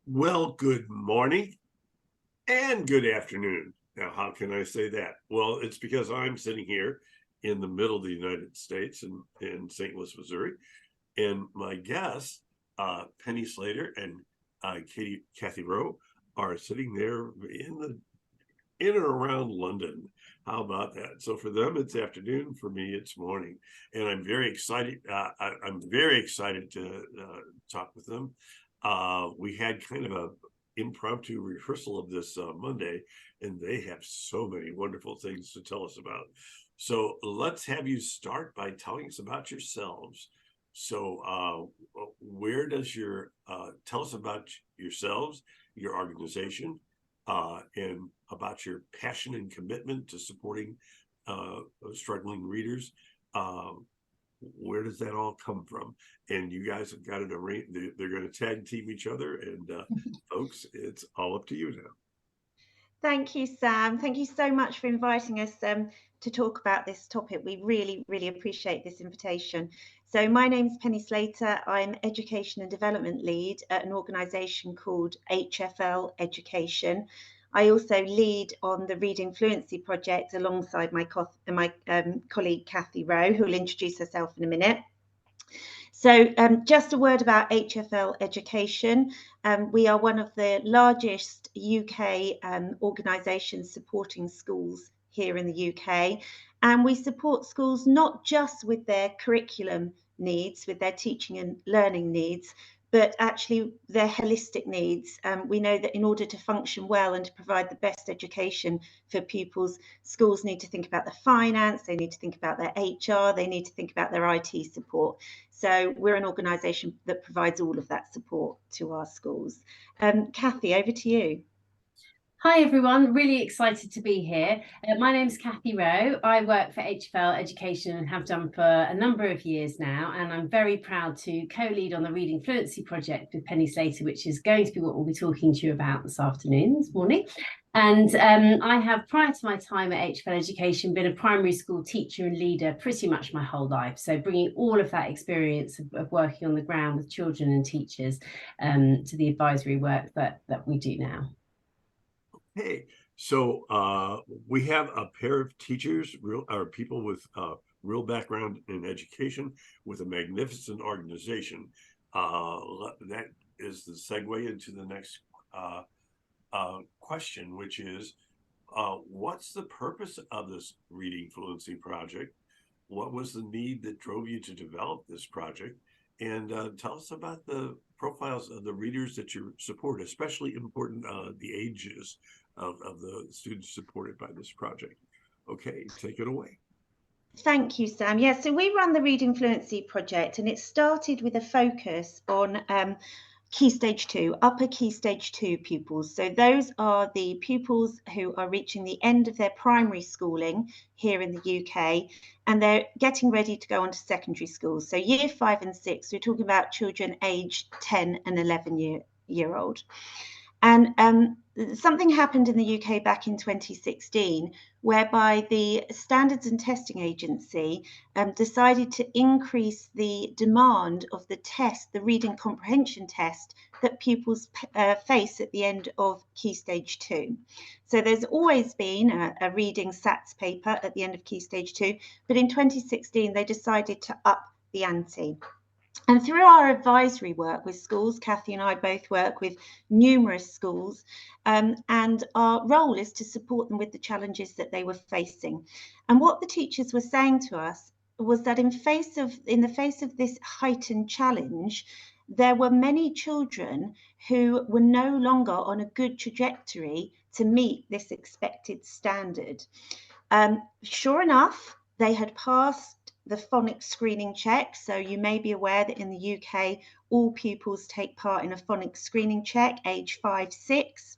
Well, good morning and good afternoon. Now, how can I say that? Well, it's because I'm sitting here in the middle of the United States in St. Louis, Missouri, and my guests, Penny Slater and Kathy Roe, are sitting there in and around London. How about that? So for them, it's afternoon. For me, it's morning, and I'm very excited. I'm very excited to talk with them. We had kind of a impromptu rehearsal of this Monday, and they have so many wonderful things to tell us about. So let's have you start by telling us about yourselves. So, where does your tell us about yourselves, your organization, and about your passion and commitment to supporting struggling readers. Where does that all come from? And you guys have got it arranged. They're going to tag team each other. And folks, it's all up to you now. Thank you, Sam. Thank you so much for inviting us to talk about this topic. We really, really appreciate this invitation. So my name's Penny Slater. I'm Education and Development Lead at an organisation called HFL Education. I also lead on the Reading Fluency Project alongside my colleague Kathy Roe, who will introduce herself in a minute. So just a word about HFL Education. We are one of the largest UK organisations supporting schools here in the UK. And we support schools not just with their curriculum needs, with their teaching and learning needs, but actually their holistic needs. We know that in order to function well and to provide the best education for pupils, schools need to think about the finance, they need to think about their HR, they need to think about their IT support. So we're an organisation that provides all of that support to our schools. Kathy, over to you. Hi everyone, really excited to be here. My name's Kathy Roe. I work for HFL Education and have done for a number of years now, and I'm very proud to co-lead on the Reading Fluency project with Penny Slater, which is going to be what we'll be talking to you about this morning. And I have, prior to my time at HFL Education, been a primary school teacher and leader pretty much my whole life. So bringing all of that experience of working on the ground with children and teachers to the advisory work that we do now. Hey, so we have a pair of teachers, people with real background in education, with a magnificent organization. That is the segue into the next question, which is, what's the purpose of this Reading Fluency project? What was the need that drove you to develop this project? And tell us about the profiles of the readers that you support, especially important the ages of the students supported by this project. Okay, take it away. Thank you, Sam. Yeah, so we run the Reading Fluency project, and it started with a focus on Key Stage 2, upper Key Stage 2 pupils. So those are the pupils who are reaching the end of their primary schooling here in the UK, and they're getting ready to go on to secondary schools. So year 5 and 6, we're talking about children aged 10 and 11 year old. And something happened in the UK back in 2016, whereby the Standards and Testing Agency decided to increase the demand of the test, the reading comprehension test that pupils face at the end of Key Stage 2. So there's always been a reading SATs paper at the end of Key Stage 2, but in 2016 they decided to up the ante. And through our advisory work with schools, Kathy and I both work with numerous schools, and our role is to support them with the challenges that they were facing. And what the teachers were saying to us was that in the face of this heightened challenge, there were many children who were no longer on a good trajectory to meet this expected standard. Sure enough, they had passed the phonics screening check. So you may be aware that in the UK, all pupils take part in a phonics screening check, age 5, 6.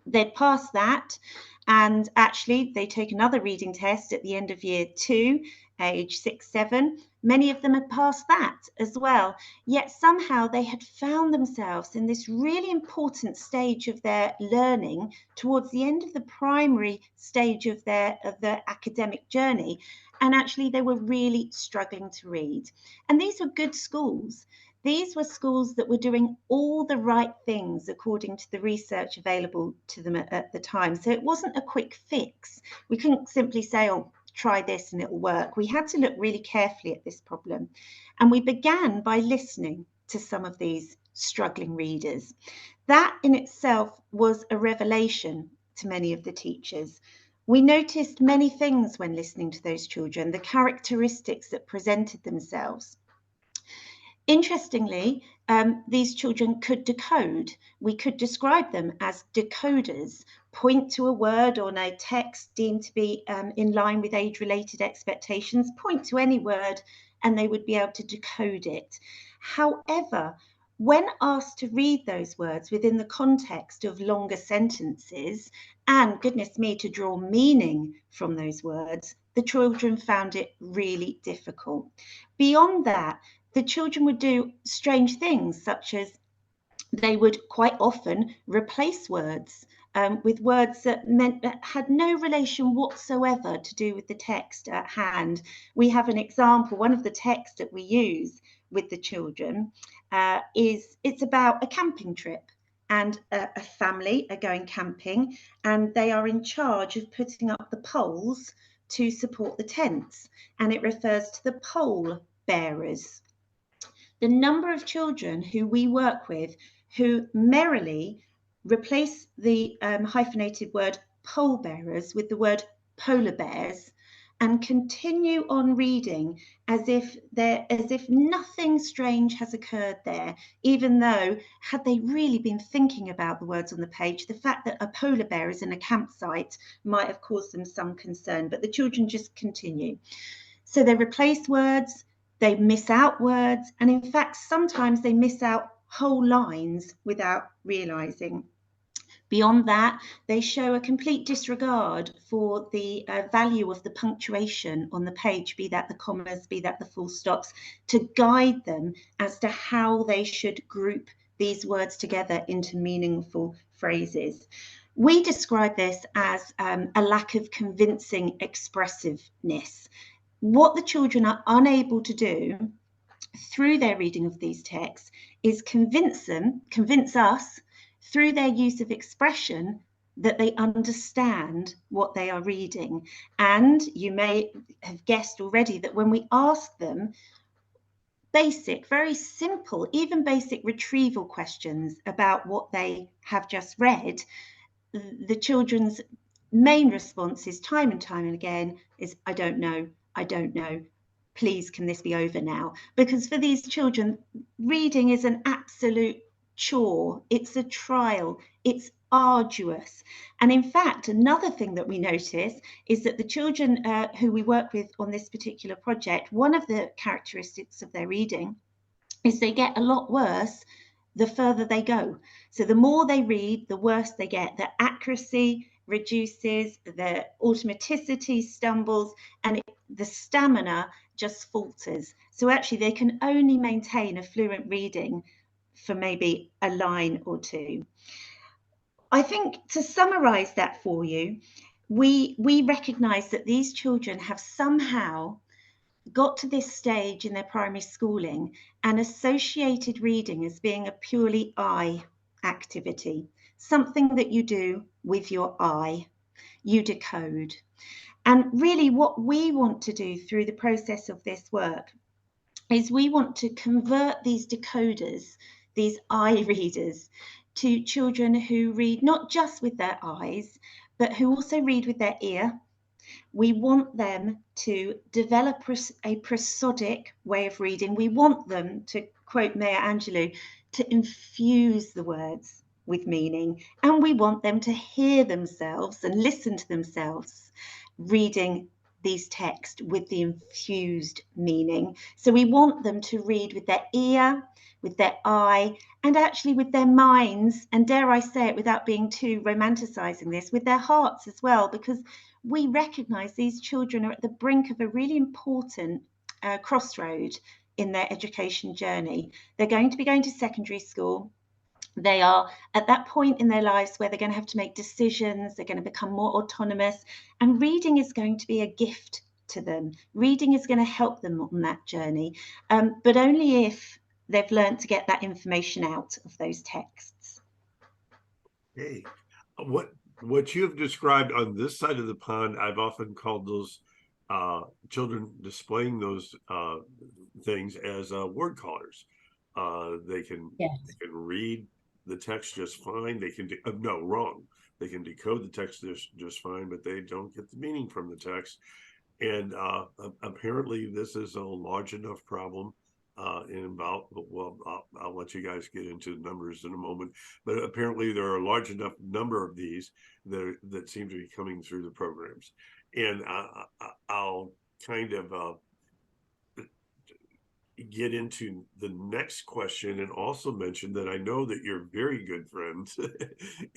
They'd passed that, and actually they take another reading test at the end of year 2, age 6, 7. Many of them had passed that as well, yet somehow they had found themselves in this really important stage of their learning towards the end of the primary stage of their academic journey, and actually they were really struggling to read. And these were good schools. these were schools that were doing all the right things according to the research available to them at the time. So it wasn't a quick fix. We couldn't simply say, oh, try this and it'll work. We had to look really carefully at this problem. And we began by listening to some of these struggling readers. That in itself was a revelation to many of the teachers. We noticed many things when listening to those children, the characteristics that presented themselves. Interestingly, these children could decode. We could describe them as decoders, point to a word on a text deemed to be in line with age-related expectations, point to any word, and they would be able to decode it. However, when asked to read those words within the context of longer sentences, and goodness me, to draw meaning from those words, the children found it really difficult. Beyond that, the children would do strange things, such as they would quite often replace words with words that had no relation whatsoever to do with the text at hand. We have an example. One of the texts that we use with the children it's about a camping trip, and a family are going camping, and they are in charge of putting up the poles to support the tents, and it refers to the pole bearers. The number of children who we work with who merrily replace the hyphenated word pole bearers with the word polar bears and continue on reading as if nothing strange has occurred there, even though, had they really been thinking about the words on the page, the fact that a polar bear is in a campsite might have caused them some concern, but the children just continue. So they replace words, they miss out words, and in fact, sometimes they miss out whole lines without realizing. Beyond that, they show a complete disregard for the value of the punctuation on the page, be that the commas, be that the full stops, to guide them as to how they should group these words together into meaningful phrases. We describe this as a lack of convincing expressiveness. What the children are unable to do through their reading of these texts is convince us through their use of expression that they understand what they are reading. And you may have guessed already that when we ask them basic, very simple, even basic retrieval questions about what they have just read, the children's main response is time and time and again is, I don't know, please can this be over now? Because for these children, reading is an absolute chore, it's a trial, it's arduous. And in fact, another thing that we notice is that the children who we work with on this particular project, one of the characteristics of their reading is they get a lot worse the further they go. So the more they read, the worse they get. The accuracy reduces, the automaticity stumbles, and the stamina just falters. So actually they can only maintain a fluent reading for maybe a line or two. I think to summarize that for you, we recognize that these children have somehow got to this stage in their primary schooling and associated reading as being a purely eye activity, something that you do with your eye, you decode. And really what we want to do through the process of this work is we want to convert these decoders, these eye readers, to children who read not just with their eyes, but who also read with their ear. We want them to develop a prosodic way of reading. We want them, to quote Maya Angelou, to infuse the words with meaning. And we want them to hear themselves and listen to themselves reading these texts with the infused meaning. So we want them to read with their ear, with their eye, and actually with their minds, and dare I say it without being too romanticizing this, with their hearts as well, because we recognize these children are at the brink of a really important crossroad in their education journey. They're going to be going to secondary school. They are at that point in their lives where they're going to have to make decisions, they're going to become more autonomous, and reading is going to be a gift to them. Reading is going to help them on that journey, but only if they've learned to get that information out of those texts. Hey, what you have described on this side of the pond, I've often called those children displaying those things as word callers. They can read the text just fine. They can no, wrong. They can decode the text just fine, but they don't get the meaning from the text. And apparently, this is a large enough problem. In about, well, I'll let you guys get into the numbers in a moment, but apparently there are a large enough number of these that seem to be coming through the programs. And I'll kind of get into the next question and also mention that I know that you're very good friends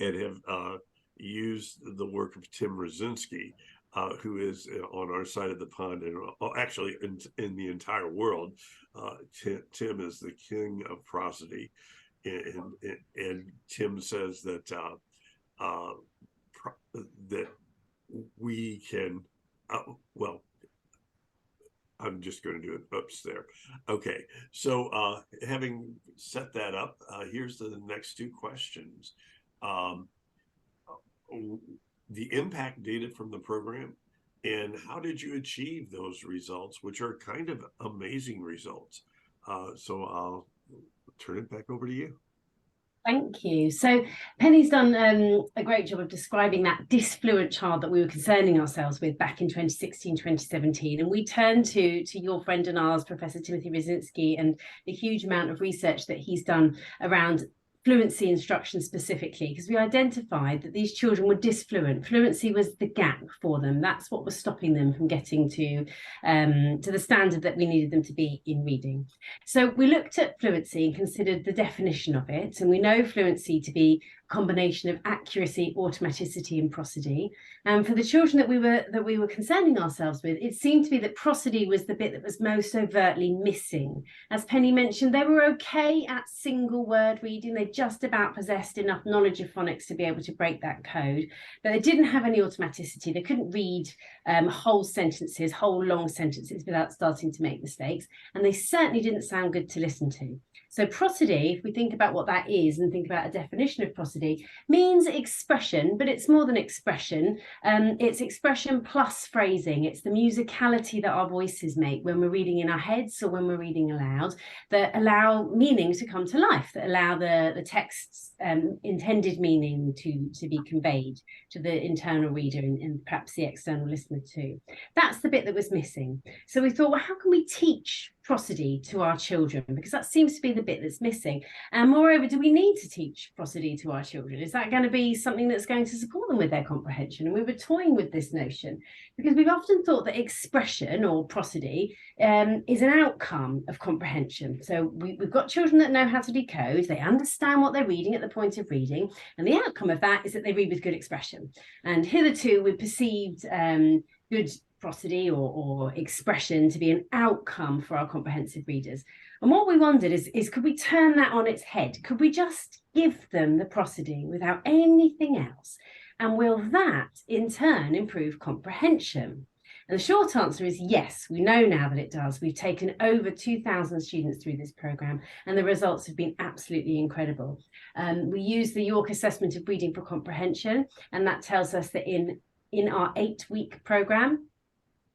and have used the work of Tim Rosinski, who is on our side of the pond and actually in the entire world. Tim is the king of prosody, and Tim says that that we can well, I'm just going to do it. Oops, there. Okay, so having set that up, here's the next two questions. The impact data from the program, and how did you achieve those results, which are kind of amazing results? So I'll turn it back over to you. Thank you. So Penny's done a great job of describing that disfluent child that we were concerning ourselves with back in 2016, 2017. And we turned to your friend and ours, Professor Timothy Rosinski, and the huge amount of research that he's done around fluency instruction specifically, because we identified that these children were disfluent. Fluency was the gap for them. That's what was stopping them from getting to the standard that we needed them to be in reading. So we looked at fluency and considered the definition of it. And we know fluency to be a combination of accuracy, automaticity, and prosody. And for the children that we were concerning ourselves with, it seemed to be that prosody was the bit that was most overtly missing. As Penny mentioned, they were okay at single word reading. They just about possessed enough knowledge of phonics to be able to break that code, but they didn't have any automaticity. They couldn't read whole sentences, whole long sentences without starting to make mistakes. And they certainly didn't sound good to listen to. So prosody, if we think about what that is and think about a definition of prosody, means expression, but it's more than expression. It's expression plus phrasing. It's the musicality that our voices make when we're reading in our heads or when we're reading aloud that allow meaning to come to life, that allow the text's intended meaning to be conveyed to the internal reader and perhaps the external listener too. That's the bit that was missing. So we thought, well, how can we teach prosody to our children? Because that seems to be the bit that's missing. And moreover, do we need to teach prosody to our children? Is that going to be something that's going to support them with their comprehension? And we were toying with this notion because we've often thought that expression or prosody is an outcome of comprehension. So we've got children that know how to decode, they understand what they're reading at the point of reading, and the outcome of that is that they read with good expression. And hitherto we perceived good prosody or expression to be an outcome for our comprehensive readers. And what we wondered is could we turn that on its head? Could we just give them the prosody without anything else? And will that in turn improve comprehension? And the short answer is yes, we know now that it does. We've taken over 2,000 students through this programme and the results have been absolutely incredible. We use the York Assessment of Reading for Comprehension, and that tells us that in our 8-week programme,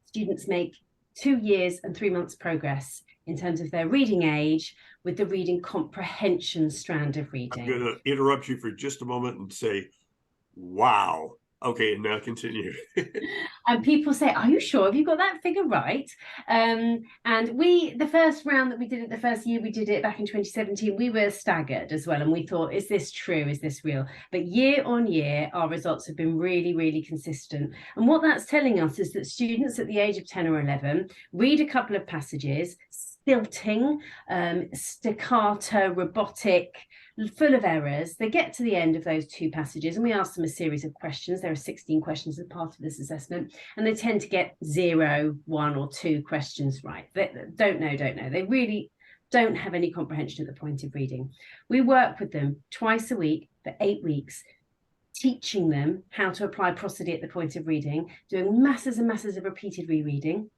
students make 2 years and 3 months progress in terms of their reading age with the reading comprehension strand of reading. I'm going to interrupt you for just a moment and say, wow. Okay, now continue. And people say, are you sure? Have you got that figure right? And the first round that we did it, the first year we did it back in 2017, we were staggered as well. And we thought, is this true? Is this real? But year on year, our results have been really, really consistent. And what that's telling us is that students at the age of 10 or 11 read a couple of passages, stilting, staccato, robotic, full of errors. They get to the end of those 2 passages and we ask them a series of questions. There are 16 questions as part of this assessment, and they tend to get 0, 1 or 2 questions right. They don't know. They really don't have any comprehension at the point of reading. We work with them twice a week for 8 weeks, teaching them how to apply prosody at the point of reading, doing masses and masses of repeated rereading.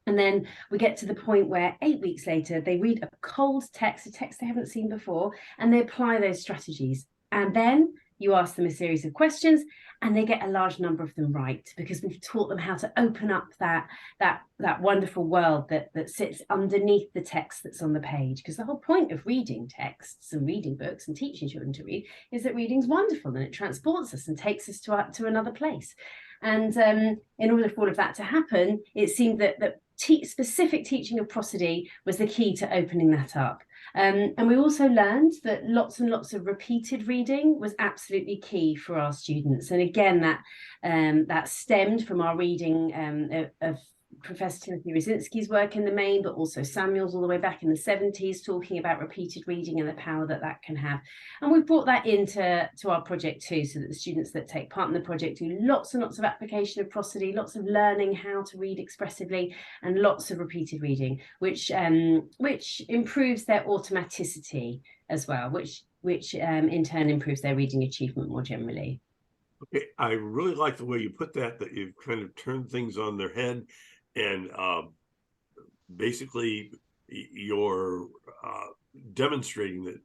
And then we get to the point where 8 weeks later, they read a cold text, a text they haven't seen before, and they apply those strategies. And then you ask them a series of questions, and they get a large number of them right, because we've taught them how to open up that wonderful world that sits underneath the text that's on the page. Because the whole point of reading texts and reading books and teaching children to read is that reading's wonderful, and it transports us and takes us to another place. And in order for all of that to happen, it seemed that specific teaching of prosody was the key to opening that up. And we also learned that lots and lots of repeated reading was absolutely key for our students. And again, that stemmed from our reading of Professor Timothy Rosinski's work in the main, but also Samuel's all the way back in the 70s, talking about repeated reading and the power that can have. And we've brought that into our project too, so that the students that take part in the project do lots and lots of application of prosody, lots of learning how to read expressively, and lots of repeated reading, which improves their automaticity as well, which in turn improves their reading achievement more generally. Okay, I really like the way you put that you've kind of turned things on their head, and basically you're demonstrating that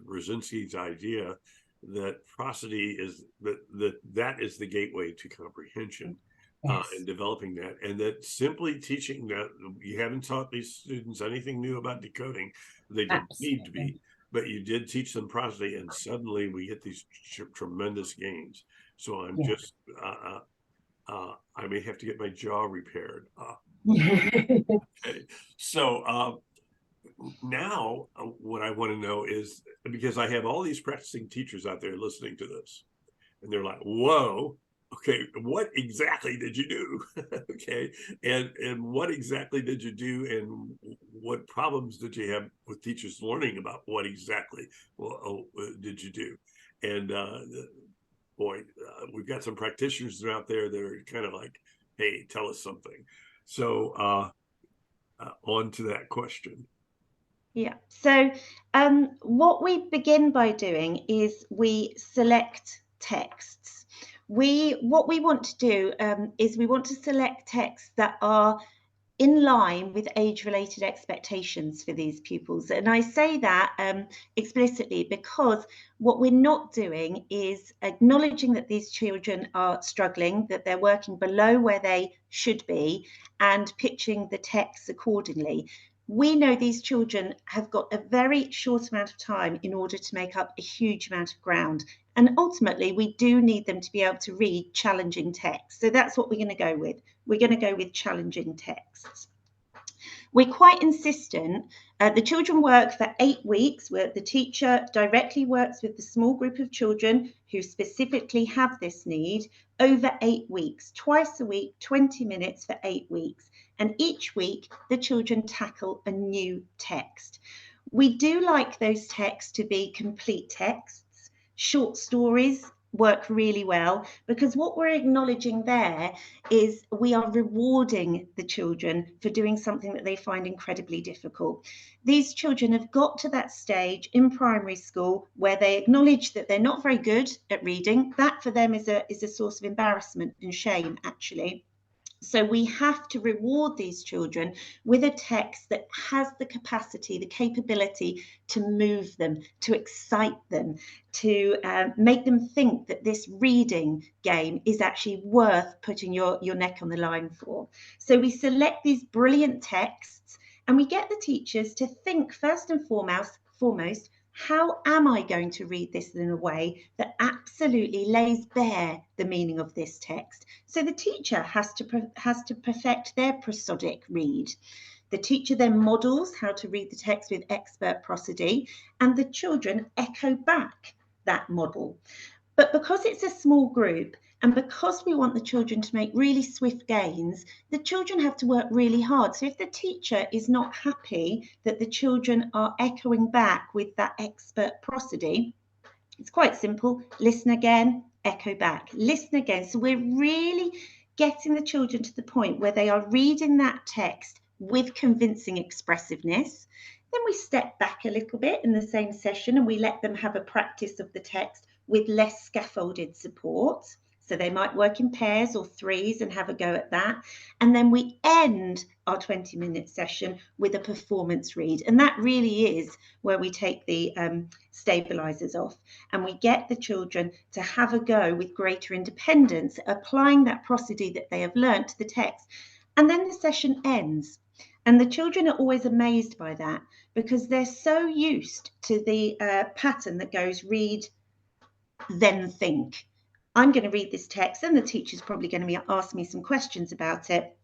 Rosinski's idea that prosody is that is the gateway to comprehension. Yes. And developing that, and that simply teaching that, you haven't taught these students anything new about decoding. They don't need to be, but you did teach them prosody, and suddenly we get these tremendous gains. So I'm just I may have to get my jaw repaired. Okay. So now what I want to know is, because I have all these practicing teachers out there listening to this, and they're like, whoa, okay, what exactly did you do? Okay, and what exactly did you do, and what problems did you have with teachers learning about what exactly did you do? And boy, we've got some practitioners out there that are kind of like, hey, tell us something. So on to that question. Yeah, so what we begin by doing is we select texts. What we want to do is we want to select texts that are in line with age-related expectations for these pupils. And I say that explicitly because what we're not doing is acknowledging that these children are struggling, that they're working below where they should be, and pitching the texts accordingly. We know these children have got a very short amount of time in order to make up a huge amount of ground. And ultimately, we do need them to be able to read challenging texts. So that's what we're going to go with. We're going to go with challenging texts. We're quite insistent. The children work for 8 weeks, where the teacher directly works with the small group of children who specifically have this need over 8 weeks, twice a week, 20 minutes for 8 weeks. And each week, the children tackle a new text. We do like those texts to be complete texts. Short stories work really well, because what we're acknowledging there is we are rewarding the children for doing something that they find incredibly difficult. These children have got to that stage in primary school where they acknowledge that they're not very good at reading. That for them is a source of embarrassment and shame, actually. So we have to reward these children with a text that has the capacity, the capability to move them, to excite them, to make them think that this reading game is actually worth putting your neck on the line for. So we select these brilliant texts, and we get the teachers to think first and foremost, how am I going to read this in a way that absolutely lays bare the meaning of this text? So the teacher has to perfect their prosodic read. The teacher then models how to read the text with expert prosody, and the children echo back that model. But because it's a small group, and because we want the children to make really swift gains, the children have to work really hard. So if the teacher is not happy that the children are echoing back with that expert prosody, it's quite simple. Listen again, echo back, listen again. So we're really getting the children to the point where they are reading that text with convincing expressiveness. Then we step back a little bit in the same session, and we let them have a practice of the text with less scaffolded support. So they might work in pairs or threes and have a go at that. And then we end our 20-minute session with a performance read. And that really is where we take the stabilizers off and we get the children to have a go with greater independence, applying that prosody that they have learnt to the text. And then the session ends. And the children are always amazed by that because they're so used to the pattern that goes read, then think. I'm going to read this text and the teacher's probably going to ask me some questions about it.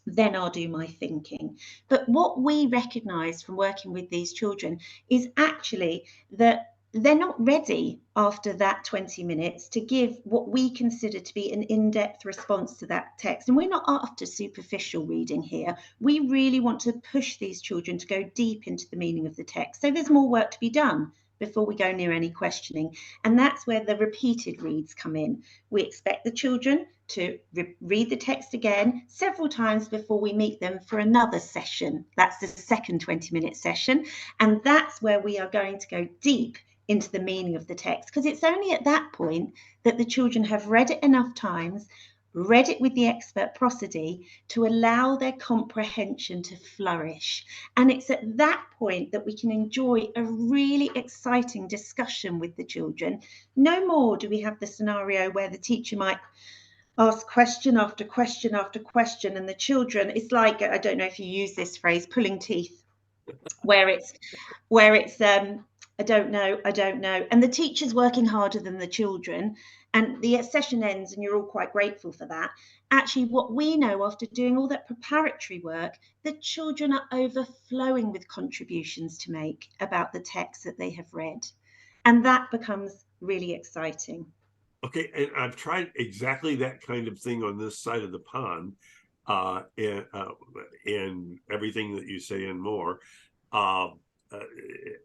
Then I'll do my thinking. But what we recognise from working with these children is actually that they're not ready after that 20 minutes to give what we consider to be an in-depth response to that text. And we're not after superficial reading here. We really want to push these children to go deep into the meaning of the text. So there's more work to be done before we go near any questioning. And that's where the repeated reads come in. We expect the children to read the text again several times before we meet them for another session. That's the second 20-minute session. And that's where we are going to go deep into the meaning of the text, because it's only at that point that the children have read it enough times, read it with the expert prosody to allow their comprehension to flourish. And it's at that point that we can enjoy a really exciting discussion with the children. No more do we have the scenario where the teacher might ask question after question after question, and the children, it's like, I don't know if you use this phrase, pulling teeth, where it's I don't know, and the teacher's working harder than the children, and the session ends and you're all quite grateful for that. Actually, what we know after doing all that preparatory work, the children are overflowing with contributions to make about the text that they have read, and that becomes really exciting. Okay, and I've tried exactly that kind of thing on this side of the pond, and everything that you say and more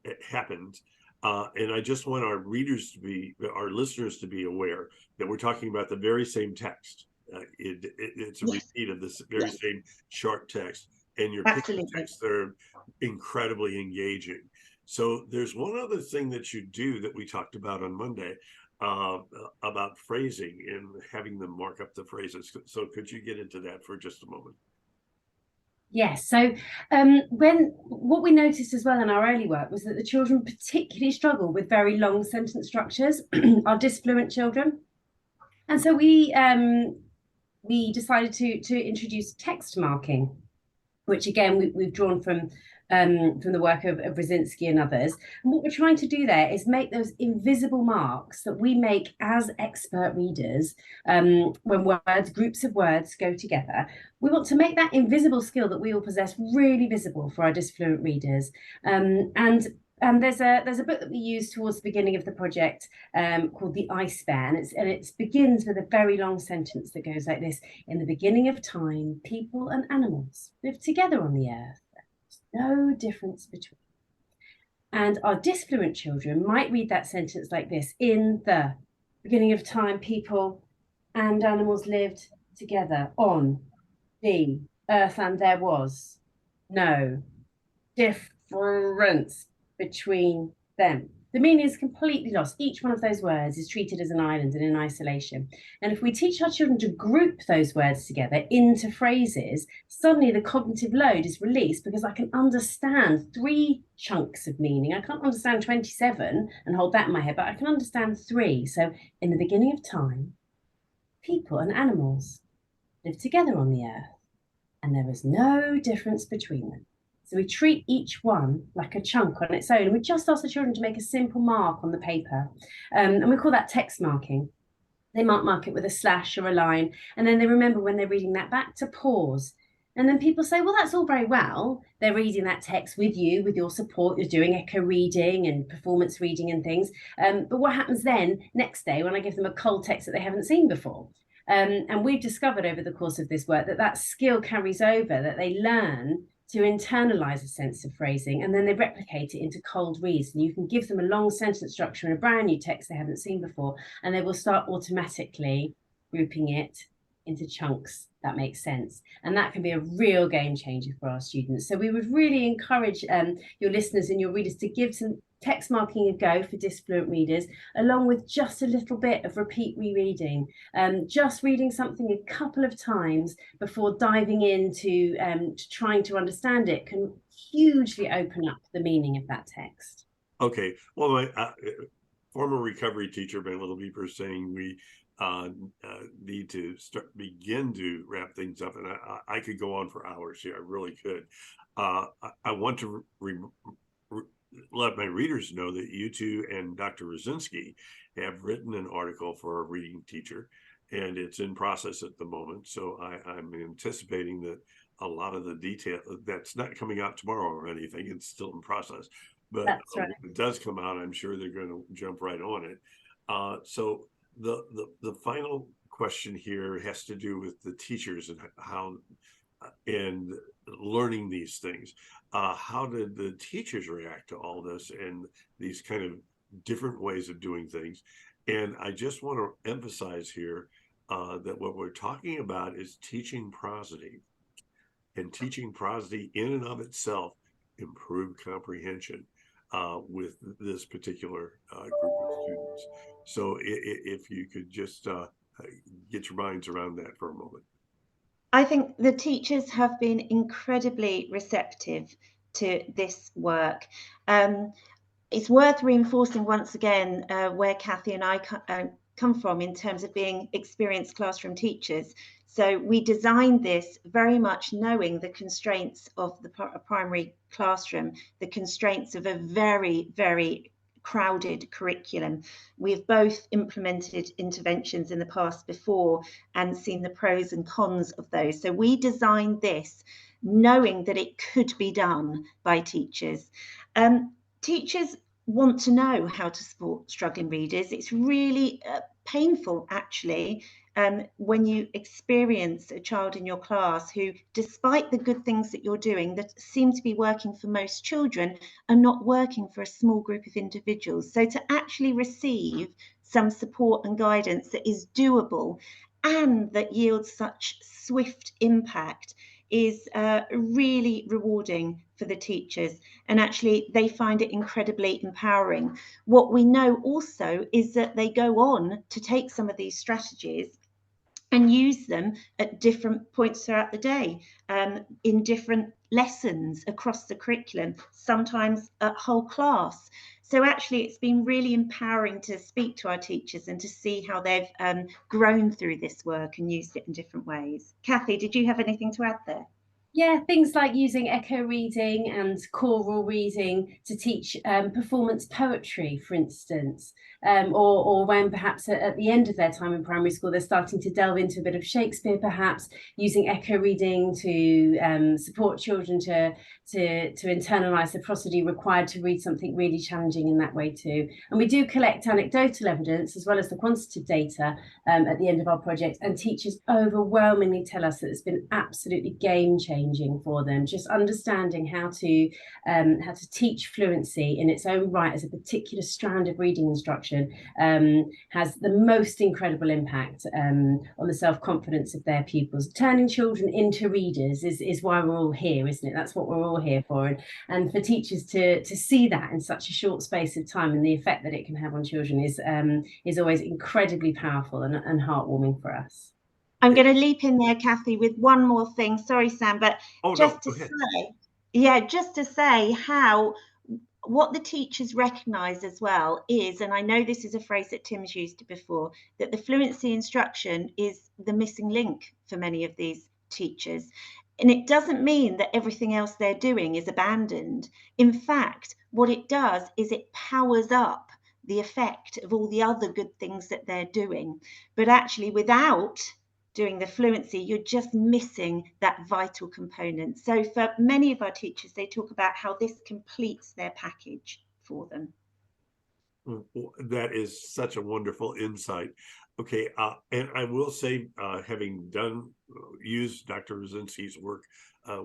it happened. And I just want our listeners to be aware that we're talking about the very same text. It's a repeat of this very same short text, and you're picking texts that are incredibly engaging. So there's one other thing that you do that we talked about on Monday, about phrasing and having them mark up the phrases. So could you get into that for just a moment? Yes. So what we noticed as well in our early work was that the children particularly struggle with very long sentence structures, our disfluent children. And so we decided to introduce text marking, which again we've drawn from the work of Brzezinski and others. And what we're trying to do there is make those invisible marks that we make as expert readers when groups of words go together. We want to make that invisible skill that we all possess really visible for our disfluent readers. And there's a book that we use towards the beginning of the project called The Ice Bear, and it begins with a very long sentence that goes like this: in the beginning of time, people and animals lived together on the earth. No difference between. And our disfluent children might read that sentence like this: in the beginning of time, people and animals lived together on the earth, and there was no difference between them. The meaning is completely lost. Each one of those words is treated as an island and in isolation. And if we teach our children to group those words together into phrases, suddenly the cognitive load is released, because I can understand 3 chunks of meaning. I can't understand 27 and hold that in my head, but I can understand 3. So in the beginning of time, people and animals lived together on the earth, and there was no difference between them. So we treat each one like a chunk on its own. And we just ask the children to make a simple mark on the paper. And we call that text marking. They might mark it with a slash or a line. And then they remember when they're reading that back to pause. And then people say, well, that's all very well. They're reading that text with you, with your support. You're doing echo reading and performance reading and things. But what happens then next day when I give them a cold text that they haven't seen before? And we've discovered over the course of this work that skill carries over, that they learn to internalize a sense of phrasing, and then they replicate it into cold reads. And you can give them a long sentence structure in a brand new text they haven't seen before, and they will start automatically grouping it into chunks that make sense. And that can be a real game changer for our students. So we would really encourage your listeners and your readers to give text marking a go for disfluent readers, along with just a little bit of repeat rereading. Just reading something a couple of times before diving into trying to understand it can hugely open up the meaning of that text. Okay, well, my former recovery teacher, my little beeper, is saying we need to begin to wrap things up, and I could go on for hours here. I really could. I want to let my readers know that you two and Dr. Rosinski have written an article for a reading teacher, and it's in process at the moment. So I'm anticipating that a lot of the detail that's not coming out tomorrow or anything. It's still in process. But That's right. when it does come out, I'm sure they're going to jump right on it. So the final question here has to do with the teachers and how and learning these things. How did the teachers react to all this and these kind of different ways of doing things? And I just want to emphasize here that what we're talking about is teaching prosody, and teaching prosody in and of itself improved comprehension with this particular group of students. So if you could just get your minds around that for a moment. I think the teachers have been incredibly receptive to this work. It's worth reinforcing once again where Kathy and I come from in terms of being experienced classroom teachers. So we designed this very much knowing the constraints of the primary classroom, the constraints of a very, very crowded curriculum. We've both implemented interventions in the past before and seen the pros and cons of those. So we designed this knowing that it could be done by teachers. Teachers want to know how to support struggling readers. It's really painful, actually, when you experience a child in your class who, despite the good things that you're doing that seem to be working for most children, are not working for a small group of individuals. So to actually receive some support and guidance that is doable and that yields such swift impact is really rewarding for the teachers, and actually they find it incredibly empowering. What we know also is that they go on to take some of these strategies and use them at different points throughout the day, in different lessons across the curriculum, sometimes a whole class. So actually it's been really empowering to speak to our teachers and to see how they've grown through this work and used it in different ways. Kathy, did you have anything to add there? Yeah, things like using echo reading and choral reading to teach performance poetry, for instance, or when perhaps at the end of their time in primary school, they're starting to delve into a bit of Shakespeare, perhaps using echo reading to support children to internalize the prosody required to read something really challenging in that way too. And we do collect anecdotal evidence as well as the quantitative data at the end of our project, and teachers overwhelmingly tell us that it's been absolutely game-changing for them. Just understanding how to teach fluency in its own right as a particular strand of reading instruction has the most incredible impact on the self-confidence of their pupils. Turning children into readers is why we're all here, isn't it? That's what we're all here for. And for teachers to see that in such a short space of time and the effect that it can have on children is always incredibly powerful and heartwarming for us. I'm going to leap in there, Kathy, with one more thing. Sorry, Sam, but just to say how what the teachers recognise as well is, and I know this is a phrase that Tim's used before, that the fluency instruction is the missing link for many of these teachers. And it doesn't mean that everything else they're doing is abandoned. In fact, what it does is it powers up the effect of all the other good things that they're doing. But actually, without doing the fluency, you're just missing that vital component. So for many of our teachers, they talk about how this completes their package for them. That is such a wonderful insight. Okay, and I will say, having used Dr. Rosinski's work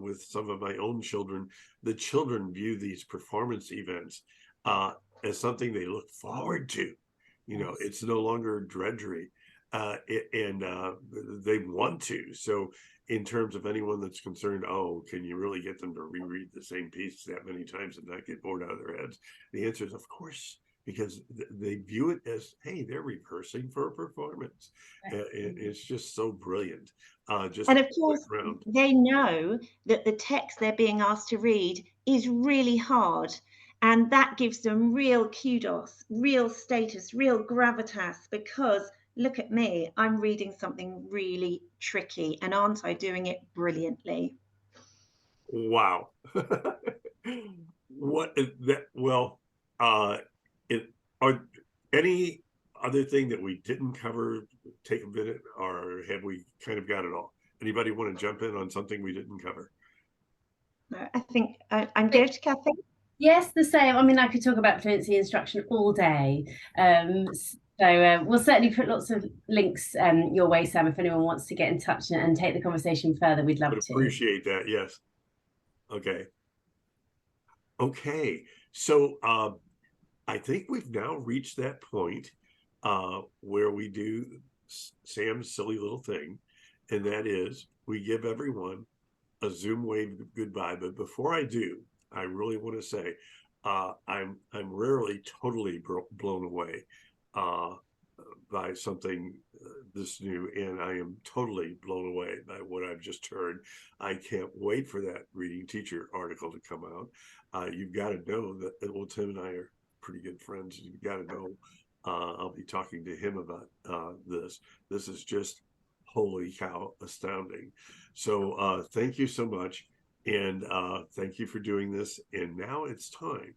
with some of my own children, the children view these performance events as something they look forward to. You know, it's no longer drudgery. and they want to. So in terms of anyone that's concerned, oh, can you really get them to reread the same piece that many times and not get bored out of their heads? The answer is, of course, because they view it as, hey, they're rehearsing for a performance. It's just so brilliant. Just And of course, around. they know that the text they're being asked to read is really hard. And that gives them real kudos, real status, real gravitas, because look at me, I'm reading something really tricky, and aren't I doing it brilliantly? Wow. What is that? Well, it are any other thing that we didn't cover, take a minute, or have we kind of got it all? Anybody want to jump in on something we didn't cover? I think I'm good, Kathy. Yes, the same. I mean, I could talk about fluency instruction all day. We'll certainly put lots of links your way, Sam, if anyone wants to get in touch and take the conversation further, we'd love Would to. appreciate that. Yes. Okay. Okay. So I think we've now reached that point where we do Sam's silly little thing, and that is we give everyone a Zoom wave goodbye. But before I do, I really want to say I'm rarely totally blown away by something this new, and I am totally blown away by what I've just heard. I can't wait for that reading teacher article to come out. You've got to know that, well, Tim and I are pretty good friends. You've got to know I'll be talking to him about this. This is just holy cow astounding. So thank you so much, and thank you for doing this. And now it's time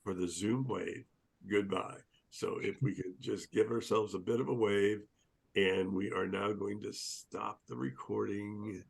for the Zoom wave goodbye. So if we could just give ourselves a bit of a wave, and we are now going to stop the recording.